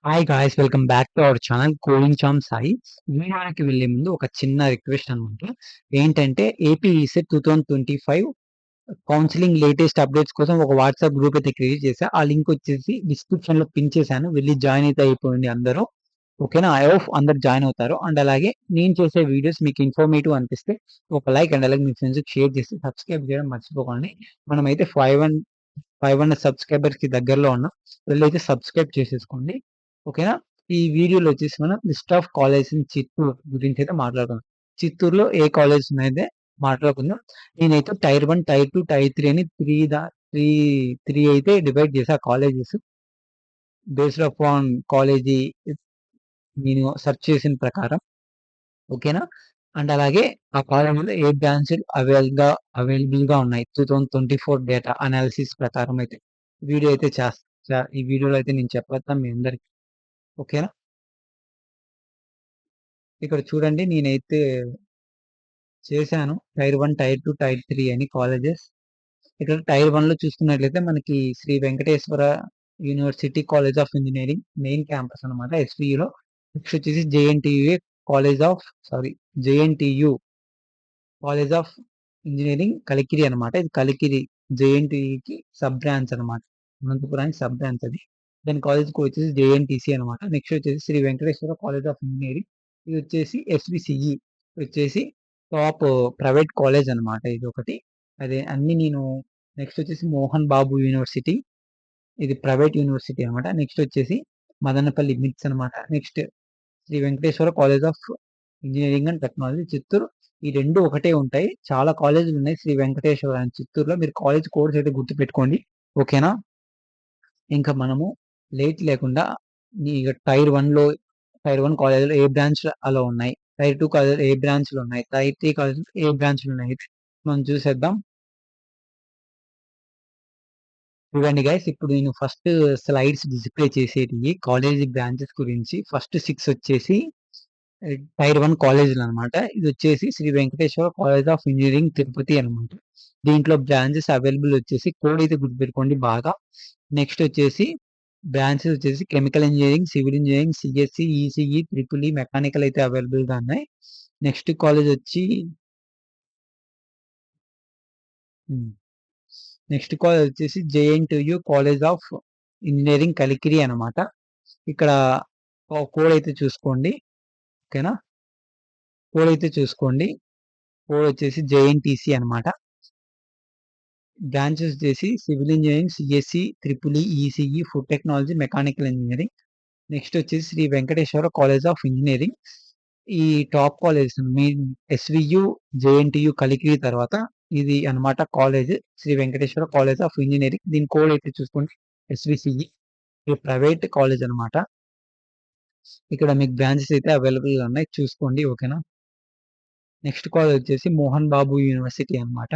Hi guys, welcome back to our channel coding చామ్ సాయి. వీడియోకి వెళ్ళే ముందు ఒక చిన్న రిక్వెస్ట్ అనమాట. ఏంటంటే AP ECET 2025 counselling latest updates కోసం ఒక వాట్సాప్ గ్రూప్ అయితే క్రియేట్ చేశా. ఆ లింక్ వచ్చేసి డిస్క్రిప్షన్ లో పిన్ చేశాను. వెళ్ళి జాయిన్ అయితే అయిపోయింది అందరూ. ఓకేనా? ఐ హోప్ అందరు జాయిన్ అవుతారు. అండ్ అలాగే నేను చేసే వీడియోస్ మీకు ఇన్ఫర్మేటివ్ అనిపిస్తే ఒక లైక్ అండ్ అలాగే మీ ఫ్రెండ్స్ షేర్ చేసి సబ్స్క్రైబ్ చేయడం మర్చిపోకండి. మనమైతే 500 సబ్స్క్రైబర్స్ కి దగ్గరలో ఉన్నాం. వెళ్ళైతే సబ్స్క్రైబ్ చేసేసుకోండి. ఓకేనా? ఈ వీడియోలో వచ్చేసి మనం list of college in Chittoor గురించి అయితే మాట్లాడుకుందాం. చిత్తూరులో ఏ కాలేజ్ ఉన్నాయితే మాట్లాడుకుందాం. నేనైతే టైర్ 1, టైర్ 2, టైర్ 3 అని త్రీ త్రీ అయితే డివైడ్ చేసా కాలేజెస్ బేస్డ్ ఆన్ కాలేజీ నేను సెర్చ్ చేసిన ప్రకారం. ఓకేనా? అండ్ అలాగే ఆ కాలేజీలో ఏ బ్రాంచ్లు అవైలబుల్ గా ఉన్నాయి 2024 డేటా అనాలిసిస్ ప్రకారం అయితే వీడియో అయితే చేస్తా. ఈ వీడియోలో అయితే నేను చెప్పేస్తాను మీ అందరికి. ఓకేనా? ఇక్కడ చూడండి, నేనైతే చేశాను టైర్ 1, టైర్ 2, టైర్ 3 అని కాలేజెస్. ఇక్కడ టైర్ 1 లో చూసుకున్నట్లయితే మనకి Sri Venkateswara University College of Engineering main campus అనమాట, ఎస్వియులో. నెక్స్ట్ వచ్చేసి JNTU College of sorry JNTU College of Engineering Kalikiri అనమాట. ఇది కలికిరి జేఎన్టీకి సబ్ బ్రాంచ్ అనమాట. అనంతపురానికి సబ్ బ్రాంచ్ అది. దాని కాలేజ్ కి వచ్చేసి జేఎన్టీసీ అనమాట. నెక్స్ట్ వచ్చేసి Shri Venkateswara college of Engineering. ఇది వచ్చేసి ఎస్విసిఈ వచ్చేసి టాప్ ప్రైవేట్ కాలేజ్ అనమాట. ఇది ఒకటి. అదే అన్ని నేను. నెక్స్ట్ వచ్చేసి మోహన్ బాబు యూనివర్సిటీ. ఇది ప్రైవేట్ యూనివర్సిటీ అనమాట. నెక్స్ట్ వచ్చేసి మదనపల్లి మిట్స్ అనమాట. Next Sri Venkateswara college of engineering and Technology Chittoor. ఈ రెండు ఒకటే ఉంటాయి. చాలా కాలేజీలు ఉన్నాయి శ్రీ వెంకటేశ్వర అని చిత్తూరులో. మీరు కాలేజ్ కోడ్స్ అయితే గుర్తు పెట్టుకోండి. ఓకేనా? ఇంకా మనము లేట్ లేకుండా ఇక టైర్ వన్ కాలేజీలో ఏ బ్రాంచ్ అలా ఉన్నాయి, టైర్ 2 కాలేజీలో ఏ బ్రాంచ్లు ఉన్నాయి, టైర్ 3 కాలేజీలో ఏ బ్రాంచ్లు ఉన్నాయి మనం చూసేద్దాం. చూడండి గైస్, ఇప్పుడు నేను ఫస్ట్ స్లైడ్స్ డిస్ప్లే చేసేటి కాలేజీ బ్రాంచెస్ గురించి. ఫస్ట్ 6 వచ్చేసి టైర్ 1 కాలేజీలు అనమాట. ఇది వచ్చేసి Shri Venkateswara college of Engineering Tirupati అనమాట. దీంట్లో బ్రాంచెస్ అవైలబుల్ వచ్చేసి కోడ్ అయితే గుర్తుపెట్టుకోండి బాగా. నెక్స్ట్ వచ్చేసి బ్రాంచెస్ వచ్చేసి chemical engineering, civil engineering, CSC, ECE, triple E, mechanical అయితే అవైలబుల్ గా ఉన్నాయి. నెక్స్ట్ కాలేజ్ వచ్చి నెక్స్ట్ కాలేజ్ వచ్చేసి JNTU College of Engineering Kalikiri అనమాట. ఇక్కడ కోడ్ అయితే చూసుకోండి. ఓకేనా? కోడ్ అయితే చూసుకోండి. కోడ్ వచ్చేసి జేఎన్టీసీ అనమాట. బ్రాంచెస్ వచ్చేసి civil engineering, CSC, triple E, ECE, food technology, mechanical engineering. Next వచ్చేసి Shri Venkateswara college of engineering. ఈ top college main SVU, JNTU Kalikiri తర్వాత ఇది అన్నమాట college Shri Venkateswara college of engineering. దీని కోడ్ అయితే చూసుకోండి ఎస్విసిఈ. ఇది ప్రైవేట్ కాలేజ్ అనమాట. ఇక్కడ మీకు బ్రాంచెస్ అయితే అవైలబుల్ గా ఉన్నాయి, చూసుకోండి. ఓకేనా? నెక్స్ట్ కాలేజ్ వచ్చేసి మోహన్ బాబు యూనివర్సిటీ అనమాట.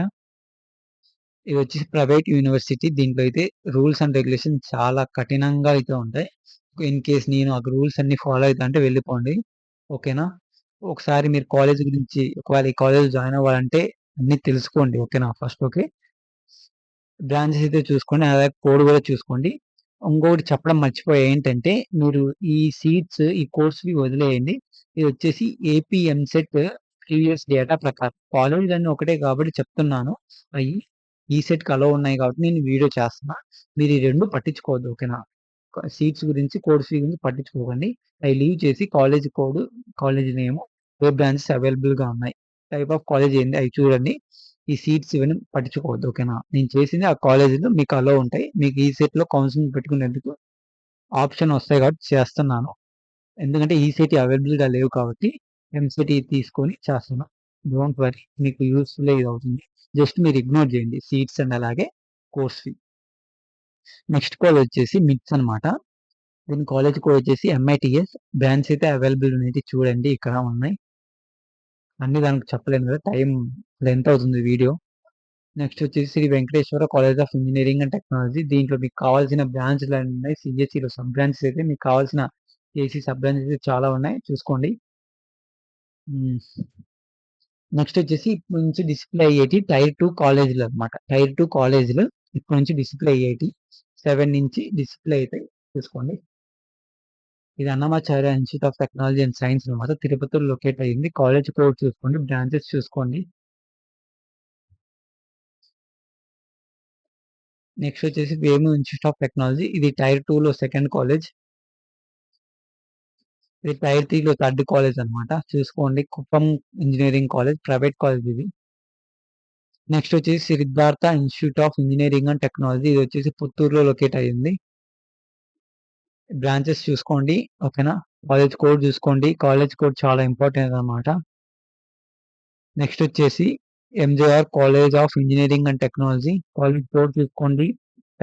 ఇది వచ్చేసి ప్రైవేట్ యూనివర్సిటీ. దీంట్లో అయితే రూల్స్ అండ్ రెగ్యులేషన్ చాలా కఠినంగా అయితే ఉంటాయి. ఇన్ కేస్ నేను ఆ రూల్స్ అన్ని ఫాలో అవుతా అంటే వెళ్ళిపోండి. ఓకేనా? ఒకసారి మీరు కాలేజ్ గురించి ఒకవేళ ఈ కాలేజ్ జాయిన్ అవ్వాలంటే అన్ని తెలుసుకోండి. ఓకేనా? First okay. బ్రాంచెస్ అయితే చూసుకోండి, అలాగే కోడ్ కూడా చూసుకోండి. ఇంకొకటి చెప్పడం మర్చిపోయా ఏంటంటే, మీరు ఈ సీట్స్ ఈ కోర్స్వి వదిలేయండి. ఇది వచ్చేసి ఏపీ ఎంసెట్ ప్రీవియస్ డేటా ప్రకారం కాలేజ్ అన్ని ఒకటే కాబట్టి చెప్తున్నాను. అవి ఈ సెట్ కి అలో ఉన్నాయి కాబట్టి నేను వీడియో చేస్తున్నా. మీరు ఈ రెండు పట్టించుకోవద్దు. ఓకేనా? సీట్స్ గురించి కోర్స్ ఫీ గురించి పట్టించుకోకండి. అవి లీవ్ చేసి కాలేజ్ కోడ్, కాలేజ్ నేమ్, ఏ బ్రాంచెస్ అవైలబుల్ గా ఉన్నాయి, టైప్ ఆఫ్ కాలేజ్ ఏంది అవి చూడండి. ఈ సీట్స్ ఇవన్నీ పట్టించుకోవద్దు. ఓకేనా? నేను చేసింది ఆ కాలేజీలో మీకు అలో ఉంటాయి. మీకు ఈ సెట్ లో కౌన్సిలింగ్ పెట్టుకునేందుకు ఆప్షన్ వస్తాయి కాబట్టి చేస్తున్నాను. ఎందుకంటే ఈ సెట్ అవైలబుల్ గా లేవు కాబట్టి ఎంసెట్ తీసుకొని చేస్తున్నాను. డోంట్ వరీ, మీకు యూస్ఫుల్ ఇది అవుతుంది. జస్ట్ మీరు ఇగ్నోర్ చేయండి సీట్స్ అండ్ అలాగే కోర్స్ ఫీ. నెక్స్ట్ కాలేజ్ వచ్చేసి మిట్స్ అనమాట. దీని కాలేజ్ కోడ్ వచ్చేసి ఎంఐటిఎస్. బ్రాంచ్ అయితే అవైలబుల్ ఉన్నాయి, చూడండి ఇక్కడ ఉన్నాయి. అన్ని దానికి చెప్పలేను కదా, టైం లెంత్ అవుతుంది వీడియో. నెక్స్ట్ వచ్చేసి Shri Venkateswara college of engineering and Technology. దీంట్లో మీకు కావాల్సిన బ్రాంచ్లు అన్ని ఉన్నాయి. సిఎస్సిలో సబ్ బ్రాంచెస్ అయితే మీకు కావాల్సిన ఏసీ సబ్ బ్రాంచెస్ అయితే చాలా ఉన్నాయి, చూసుకోండి. నెక్స్ట్ వచ్చేసి ఇప్పటి నుంచి డిస్ప్లే అయ్యేటి టైర్ 2 కాలేజీలు అనమాట. టైర్ 2 కాలేజీలు ఇప్పటి నుంచి డిస్ప్లే అయ్యేటి 7 నుంచి డిస్ప్లే అయితే చూసుకోండి. ఇది Annamacharya institute of technology and science అనమాట. తిరుపతిలో లొకేట్ అయ్యింది. కాలేజ్ కోడ్ చూసుకోండి. బ్రాంచెస్ చూసుకోండి. నెక్స్ట్ వచ్చేసి వేము ఇన్స్టిట్యూట్ ఆఫ్ టెక్నాలజీ. ఇది టైర్ 2లో సెకండ్ కాలేజ్. ఇది టైర్ 3లో థర్డ్ కాలేజ్ అనమాట. చూసుకోండి. Kuppam engineering college, private college ఇది. నెక్స్ట్ వచ్చేసి Siddhartha institute of engineering and technology. ఇది వచ్చేసి పుత్తూరులో లొకేట్ అయ్యింది. బ్రాంచెస్ చూసుకోండి. ఓకేనా. కాలేజ్ కోడ్ చూసుకోండి. కాలేజ్ కోడ్ చాలా ఇంపార్టెంట్ అనమాట. నెక్స్ట్ వచ్చేసి MJR college of engineering and technology. College code చూసుకోండి.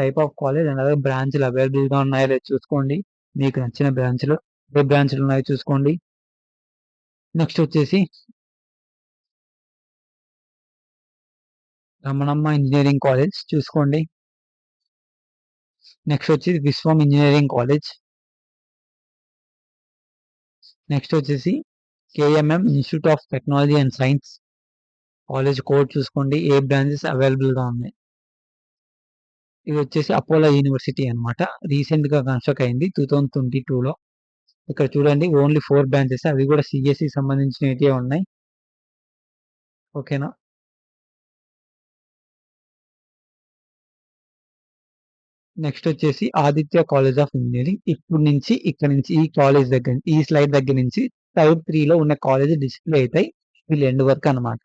టైప్ ఆఫ్ కాలేజ్ అండ్ అలాగే బ్రాంచ్లు అవైలబుల్గా ఉన్నాయో లేదో చూసుకోండి. మీకు నచ్చిన బ్రాంచ్లు ఏ బ్రాంచ్లు ఉన్నాయో చూసుకోండి. నెక్స్ట్ వచ్చేసి రమణమ్మ ఇంజనీరింగ్ కాలేజ్ చూసుకోండి. నెక్స్ట్ వచ్చేసి విశ్వం ఇంజనీరింగ్ కాలేజ్. నెక్స్ట్ వచ్చేసి KMM institute of technology and science. College code చూసుకోండి. ఏ బ్రాంచెస్ అవైలబుల్గా ఉన్నాయి. ఇది వచ్చేసి అపోలో యూనివర్సిటీ అనమాట. రీసెంట్గా కన్స్ట్రక్ట్ అయింది 2022లో. ఇక్కడ చూడండి ఓన్లీ 4 బ్రాంచెస్, అవి కూడా సిఎస్సి సంబంధించినవి ఉన్నాయి. ఓకేనా. నెక్స్ట్ వచ్చేసి ఆదిత్య కాలేజ్ ఆఫ్ ఇంజనీరింగ్. ఇప్పుడు నుంచి ఇక్కడ నుంచి ఈ కాలేజ్ దగ్గర ఈ స్లైడ్ దగ్గర నుంచి టైర్ 3లో ఉన్న కాలేజ్ డిస్ప్లే అవుతాయి. వీళ్ళు ఎండ్ వరకు అనమాట.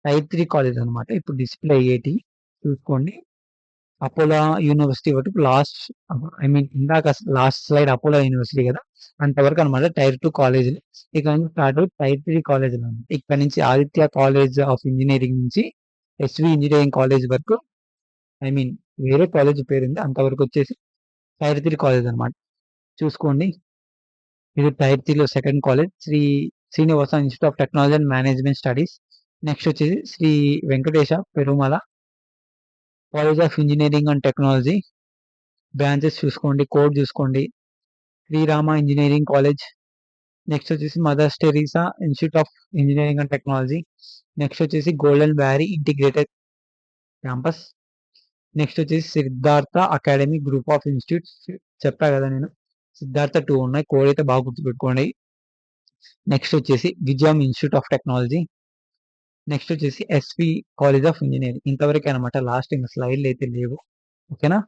టైర్ 3 కాలేజ్ అనమాట. ఇప్పుడు డిస్ప్లే అయ్యేటి చూసుకోండి. అపోలో యూనివర్సిటీ వరకు లాస్ట్, ఐ మీన్ ఇందాక లాస్ట్ స్లైడ్ అపోలో యూనివర్సిటీ కదా, అంతవరకు అనమాట టైర్ 2 కాలేజీలు. ఇక నుంచి స్టార్ట్ అవుట్ టైర్ 3 కాలేజీలు అనమాట. ఇక్కడ నుంచి ఆదిత్య కాలేజ్ ఆఫ్ ఇంజనీరింగ్ నుంచి ఎస్వి ఇంజనీరింగ్ కాలేజ్ వరకు, ఐ మీన్ వేరే కాలేజ్ పేరుంది, అంతవరకు వచ్చేసి టైర్ 3 కాలేజ్ అనమాట. చూసుకోండి. ఇది టైర్ 3లో second college Srinivasa institute of technology and management studies. Next వచ్చేసి Shri Venkatesa Perumala college of engineering and technology. Branches చూసుకోండి. కోడ్ చూసుకోండి. Srirama engineering college. నెక్స్ట్ వచ్చేసి mother's Teresa institute of engineering and technology. Next వచ్చేసి golden valley integrated campus. Next వచ్చేసి Siddhartha academy group of institutes. చెప్పా కదా నేను, సిద్ధార్థ 2 ఉన్నాయి. కోడ్ అయితే బాగా గుర్తుపెట్టుకోండి. నెక్స్ట్ వచ్చేసి విజయం ఇన్స్టిట్యూట్ ఆఫ్ టెక్నాలజీ. నెక్స్ట్ వచ్చేసి ఎస్వి కాలేజ్ ఆఫ్ ఇంజనీరింగ్. ఇంతవరకే అనమాట. లాస్ట్ ఇంకా స్లైడ్లు అయితే లేవు. ఓకేనా.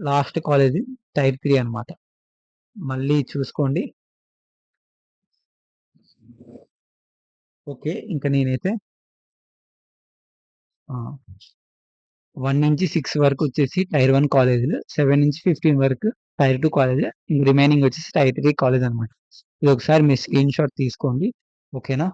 లాస్ట్ కాలేజ్ టైర్ 3 అనమాట. మళ్ళీ చూసుకోండి. ఓకే. ఇంకా నేనైతే 1 నుంచి 6 వరకు వచ్చేసి టైర్ 1 కాలేజీలు, 7 నుంచి 15 వరకు టైర్ 2 కాలేజీ, రిమైనింగ్ వచ్చేసి టైర్ 3 కాలేజ్ అనమాట. ఇది ఒకసారి మీ స్క్రీన్ షాట్ తీసుకోండి. ఓకేనా.